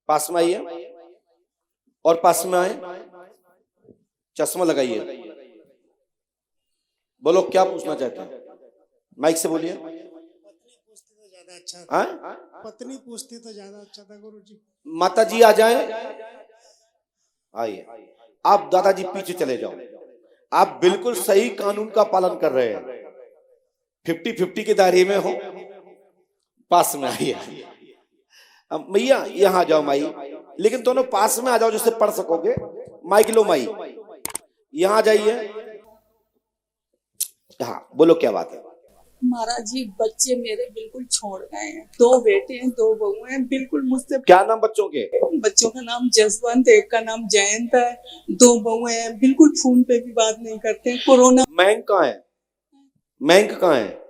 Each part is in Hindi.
पास में आइए और पास में आए, चश्मा लगाइए। बोलो क्या पूछना चाहते हैं, माइक से बोलिए। पत्नी पूछती तो ज्यादा अच्छा था गुरु जी। माता जी आ जाए, आइए। आप दादाजी पीछे चले जाओ। आप बिल्कुल सही कानून का पालन कर रहे हैं, 50-50 के दायरे में हो। पास में आइए। अब मैया यहाँ आ जाओ माई, लेकिन दोनों पास में आ जाओ जिससे पढ़ सकोगे। माइक लो माई, यहाँ आ जाइए। हाँ बोलो क्या बात है। महाराज जी बच्चे मेरे बिल्कुल छोड़ गए हैं, 2 बेटे हैं 2 बहू हैं, बिल्कुल मुझसे। क्या नाम बच्चों के? बच्चों का नाम जसवंत, एक का नाम जयंत है, 2 बहू हैं, बिल्कुल फोन पे भी बात नहीं करते हैं। कोरोना। मैंक कहाँ है? मैंक कहाँ है?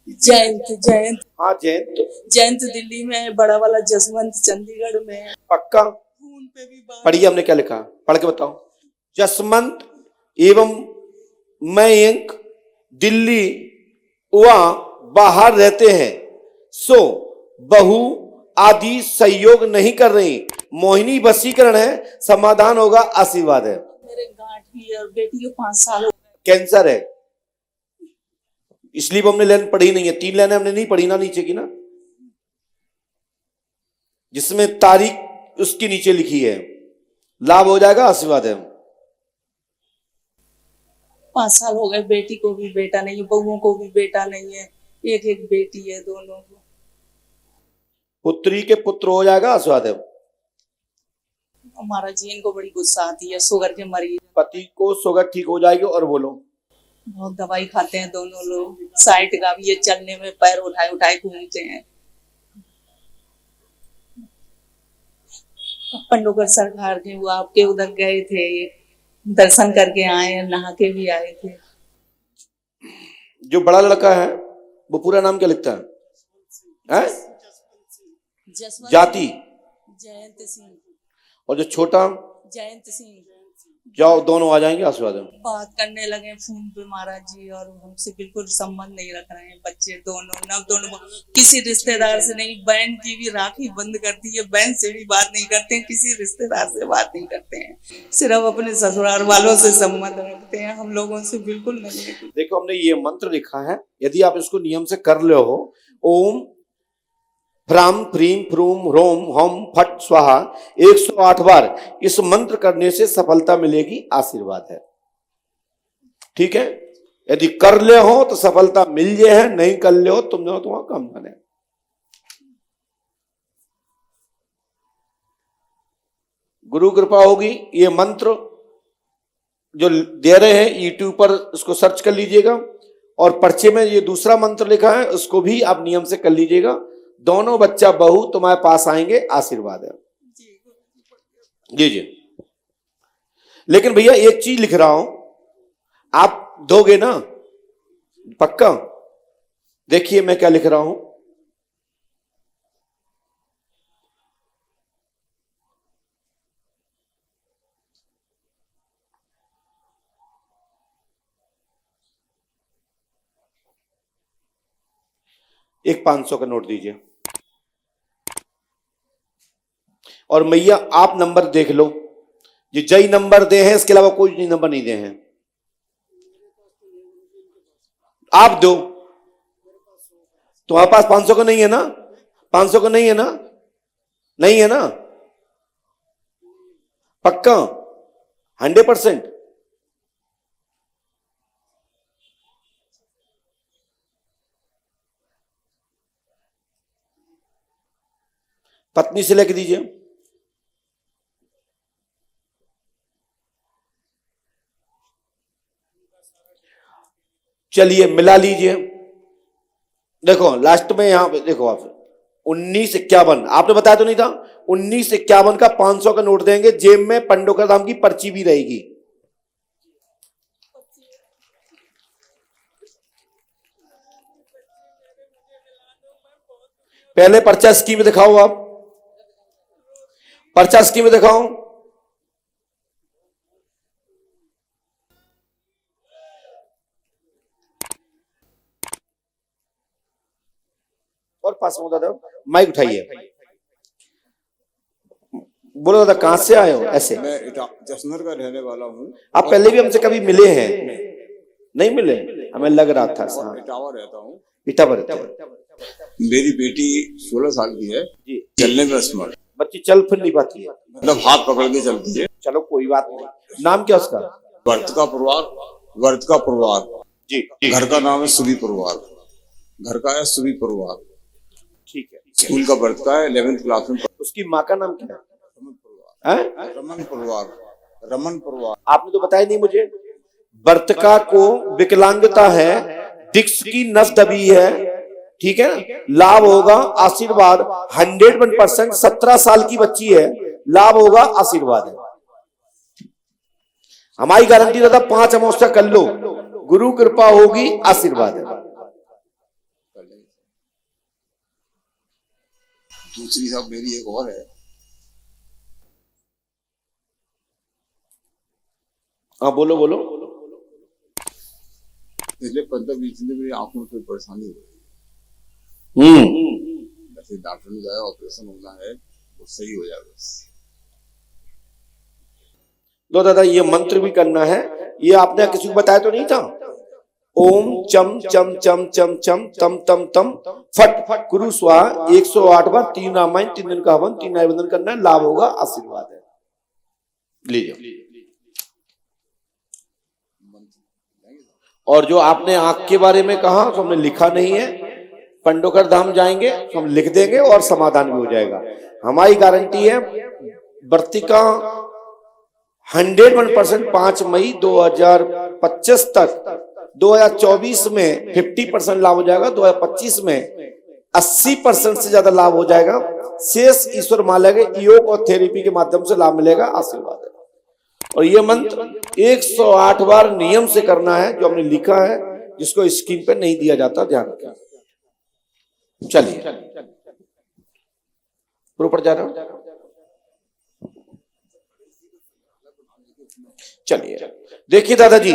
जयंत जयंत हाँ जयंत। जयंत दिल्ली में है, बड़ा वाला जसवंत चंडीगढ़ में है। पक्का? फोन पे भी बात। पढ़िए हमने क्या लिखा, पढ़ के बताओ। जसवंत एवं मयंक दिल्ली व बाहर रहते हैं, सो बहू आदि सहयोग नहीं कर रही। मोहिनी वशीकरण है, समाधान होगा, आशीर्वाद है। मेरे गांठ भी है और बेटी को 5 साल हो गए। कैंसर है, इसलिए हमने लाइन पढ़ी नहीं है। 3 लाइनें हमने नहीं पढ़ी ना नीचे की ना, जिसमें तारीख उसकी नीचे लिखी है। लाभ हो जाएगा, आशीर्वाद है। 5 साल हो गए, बेटी को भी बेटा नहीं है, बहुओं को भी बेटा नहीं है, एक बेटी है दोनों को। पुत्री के पुत्र हो जाएगा, आशीर्वाद है। हमारा जी इनको बड़ी गुस्सा आती है, शुगर के मरीज। पति को शुगर ठीक हो जाएगी। और बोलो। बहुत दवाई खाते हैं दोनों लोग, साइट का भी, ये चलने में पैर उठाए उठाए घूमते हैं। पंडोकर सरकार के वो आपके उधर गए थे, दर्शन करके आए, नहा के भी आए थे। जो बड़ा लड़का है वो पूरा नाम क्या लिखता है? जाति जयंत सिंह। और जो छोटा जयंत सिंह। जाओ, दोनों आ जाएंगे, आशीर्वाद है। बात करने लगे फोन पे महाराज जी, और हमसे बिल्कुल संबंध नहीं रख रहे हैं। बच्चे दोनों न दोनों किसी रिश्तेदार से नहीं, बहन की भी राखी बंद करती है, बहन से भी बात नहीं करते हैं, किसी रिश्तेदार से बात नहीं करते हैं, सिर्फ अपने ससुराल वालों से संबंध रखते हैं, हम लोगों से बिल्कुल नहीं। देखो हमने ये मंत्र लिखा है, यदि आप इसको नियम से कर ले हो, ओम ह्राम फ्रीम फ्रूम ह्रोम हम फट स्वाहा 108 बार इस मंत्र करने से सफलता मिलेगी, आशीर्वाद है। ठीक है, यदि कर ले हो तो सफलता मिल जाए है, नहीं कर ले हो तुम जो तुम्हारा काम बने। गुरु कृपा होगी। ये मंत्र जो दे रहे हैं यूट्यूब पर, उसको सर्च कर लीजिएगा, और पर्चे में ये दूसरा मंत्र लिखा है, उसको भी आप नियम से कर लीजिएगा। दोनों बच्चा बहू तुम्हारे पास आएंगे, आशीर्वाद है। जी जी। लेकिन भैया एक चीज लिख रहा हूं, आप दोगे ना पक्का? देखिए मैं क्या लिख रहा हूं। एक 500 का नोट दीजिए, और मैया आप नंबर देख लो, ये जय नंबर दे हैं, इसके अलावा कोई नंबर नहीं दे हैं। आप दो। तुम्हारे पास 500 का नहीं है ना? 500 का नहीं है ना? नहीं है ना? पक्का 100%? पत्नी से लेके दीजिए। चलिए मिला लीजिए। देखो लास्ट में यहां पे देखो आप 1951, आपने बताया तो नहीं था? 1951 का 500 का नोट देंगे, जेब में पंडोकर धाम की पर्ची भी रहेगी। पहले पर्चा स्कीम दिखाओ, आप पर्चा स्कीम दिखाओ। और पास में दादा माइक उठाइए। बोलो दादा, कहाँ से आए हो? ऐसे मैं जसनर का रहने वाला हूँ। आप पहले भी हमसे कभी मिले हैं? नहीं मिले, हमें लग रहा था। और इटावा रहता हूँ। इटावा। मेरी बेटी 16 साल की है जी। चलने में असमर्थ, बच्ची चल फिर नहीं पाती है, मतलब हाथ पकड़ के चलती है। चलो कोई बात नहीं। नाम क्या उसका? वर्त का परिवार जी। घर का नाम है सुबी परिवार, घर का है सुबी परिवार। ठीक है। स्कूल का वर्त का है 11th क्लास में। उसकी माँ का नाम क्या है? रमन परिवार। आपने तो बताया नहीं मुझे। वर्तिका को विकलांगता है, डिस्क की नस दबी है, ठीक है ना? लाभ होगा आशीर्वाद 101%। 17 साल की बच्ची है, लाभ होगा आशीर्वाद है। हमारी गारंटी दादा 5 अमावस्या कर लो, गुरु कृपा होगी, आशीर्वाद है। दूसरी साहब मेरी एक और है। हाँ बोलो बोलो। पिछले 15-20 दिन मेरी आंखों में कोई परेशानी हो रही है। वैसे डॉक्टर ने बताया ऑपरेशन होना है, वो सही हो जाएगा बस। लो दादा, ये मंत्र भी करना है। ये आपने किसी को बताया तो नहीं था? ओम चम चम चम चम चम तम तम तम फट गुरु स्वाहा 108 बार, 3 रामायण, 3 दिन का हवन, 3 नैवेद्य करना है, लाभ होगा, आशीर्वाद है। लीजिए। और जो आपने आंख के बारे में कहा तो हमने लिखा नहीं है, पंडोकर धाम जाएंगे तो हम लिख देंगे और समाधान भी हो जाएगा। हमारी गारंटी है। वर्तिका 101% 5 मई 2025 तक, 2024 में 50% लाभ हो जाएगा, 2025 में 80% से ज्यादा लाभ हो जाएगा। शेष ईश्वर माला के योग और थेरेपी के माध्यम से लाभ मिलेगा, आशीर्वाद है। और ये मंत्र 108 बार नियम से करना है, जो हमने लिखा है, जिसको स्क्रीन पे नहीं दिया जाता, ध्यान रखें। चलिए ऊपर जा रहा हूं। चलिए देखिए दादाजी,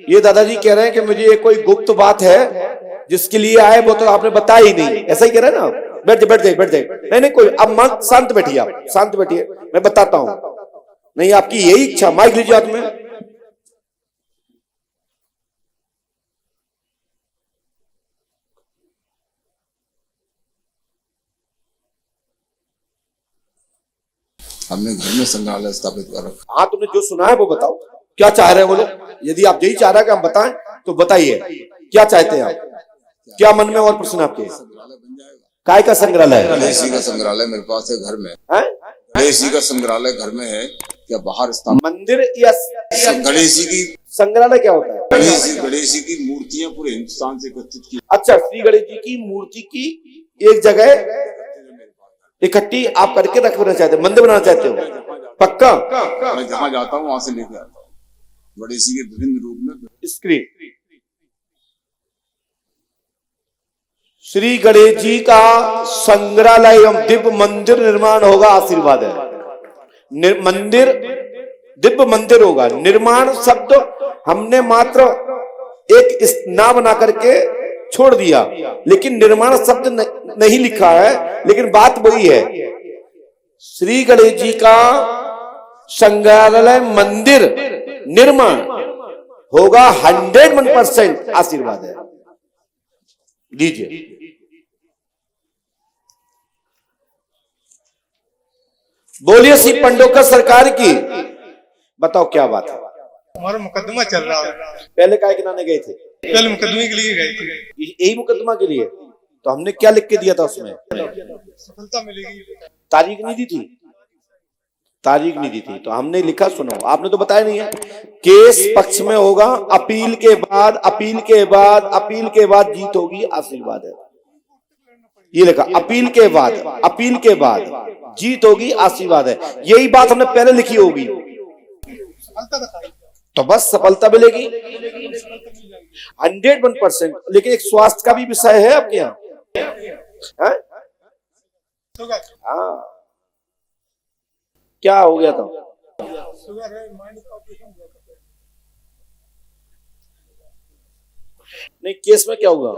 ये दादाजी कह रहे हैं कि मुझे कोई गुप्त बात है जिसके लिए आए, वो तो आपने बताया ही नहीं। ऐसा ही कह रहे हैं ना? बैठ जाए। नहीं कोई, अब मत, शांत बैठिए, आप शांत बैठिए, मैं बताता हूं। नहीं आपकी यही इच्छा, माइक लीजिए हाथ में। हमने घर में संग्रहालय स्थापित कर रखा। हाँ, तुमने जो सुना है वो बताओ, क्या चाह रहे हो बोलो। यदि आप यही चाह रहे हैं कि हम बताएं तो बताइए, क्या चाहते हैं आप? क्या मन में और प्रश्न आपके? संग्रहालय बन जाएगा। काय का संग्रहालय? गणेश जी का संग्रहालय मेरे पास है घर में। गणेश जी का संग्रहालय घर में है, क्या बाहर स्थापित? मंदिर या गणेश जी की संग्रहालय क्या होता है? गणेश जी की मूर्तियां पूरे हिंदुस्तान से एकत्रित की। अच्छा, श्री गणेश जी की मूर्ति की एक जगह इकट्ठी आप करके रखना चाहते हो, मंदिर बनाना चाहते हो? पक्का? मैं जहां जाता हूँ वहां से लेके आता हूँ गणेश जी के विभिन्न रूप में। स्क्रीन श्री गणेश जी का संग्रहालय एवं दिव्य मंदिर निर्माण होगा, आशीर्वाद है। मंदिर दिव्य मंदिर होगा। निर्माण शब्द हमने मात्र एक ना बना करके छोड़ दिया, लेकिन निर्माण शब्द नहीं लिखा है, लेकिन बात वही है। श्री गणेश जी का संग्रहालय मंदिर निर्माण होगा, 101% आशीर्वाद है। लीजिए। बोलिए श्री पंडोकर सरकार की। बताओ क्या बात है? हमारा मुकदमा चल रहा है। पहले काय के नाने गए थे? पहले मुकदमे के लिए गए थे। यही मुकदमा के लिए? तो हमने क्या लिख के दिया था उसमें? सफलता मिलेगी। तारीख नहीं दी थी? तारीख नहीं दी थी तो हमने लिखा, सुनो, आपने तो बताया नहीं है। केस पक्ष में होगा, अपील के बाद, अपील के बाद, अपील के बाद जीत होगी, आशीर्वाद है। ये लिखा, अपील के बाद, अपील के बाद जीत होगी, आशीर्वाद है। यही बात हमने पहले लिखी होगी, तो बस सफलता मिलेगी 101%। लेकिन एक स्वास्थ्य का भी विषय है आपके यहाँ। हाँ, क्या हो गया था? नहीं, केस में क्या हुआ?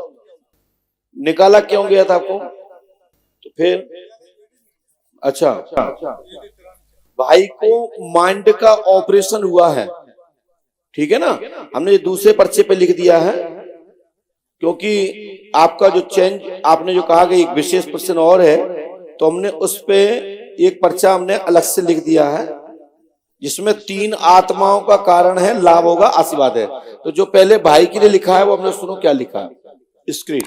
निकाला क्यों गया था आपको? तो फिर अच्छा, भाई को माइंड का ऑपरेशन हुआ है, ठीक है ना। हमने ये दूसरे पर्चे पे लिख दिया है, क्योंकि आपका जो चेंज आपने जो कहा कि एक विशेष प्रश्न और है, तो हमने उस पे एक पर्चा हमने अलग से लिख दिया है, जिसमें 3 आत्माओं का कारण है, लाभ होगा, आशीर्वाद है। तो जो पहले भाई के लिए लिखा है वो हमने सुनो क्या लिखा है। स्क्रीन,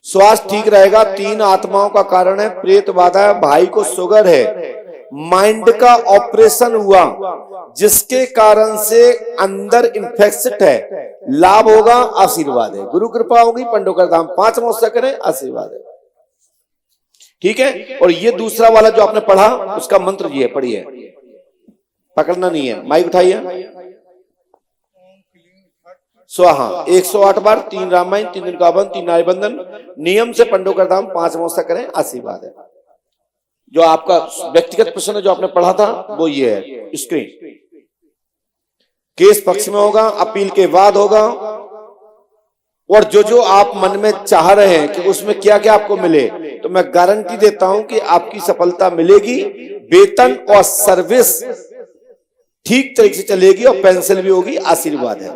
स्वास्थ्य ठीक रहेगा, 3 आत्माओं का कारण है, प्रेत बाधा है, भाई को शुगर है, माइंड का ऑपरेशन हुआ जिसके कारण से अंदर इन्फेक्शन है, लाभ होगा, आशीर्वाद है, गुरु कृपा होगी, पंडोकर धाम 5 महोत्सव करें, आशीर्वाद है, ठीक है। और ये दूसरा वाला जो आपने पढ़ा उसका मंत्र ये है, पढ़िए, पकड़ना नहीं है, माइक उठाइए। स्वाहा 108 बार, 3 रामायण, 3 दिन का बंधन, 3 नारी बंधन, नियम से पंडोकर धाम 5 महोत्सव करें, आशीर्वाद है। जो आपका व्यक्तिगत प्रश्न है जो आपने पढ़ा था वो ये है। स्क्रीन, केस पक्ष में होगा, अपील के बाद होगा, और जो जो आप मन में चाह रहे हैं कि उसमें क्या क्या आपको मिले, तो मैं गारंटी देता हूं कि आपकी सफलता मिलेगी। वेतन और सर्विस ठीक तरीके से चलेगी और पेंशन भी होगी, आशीर्वाद है।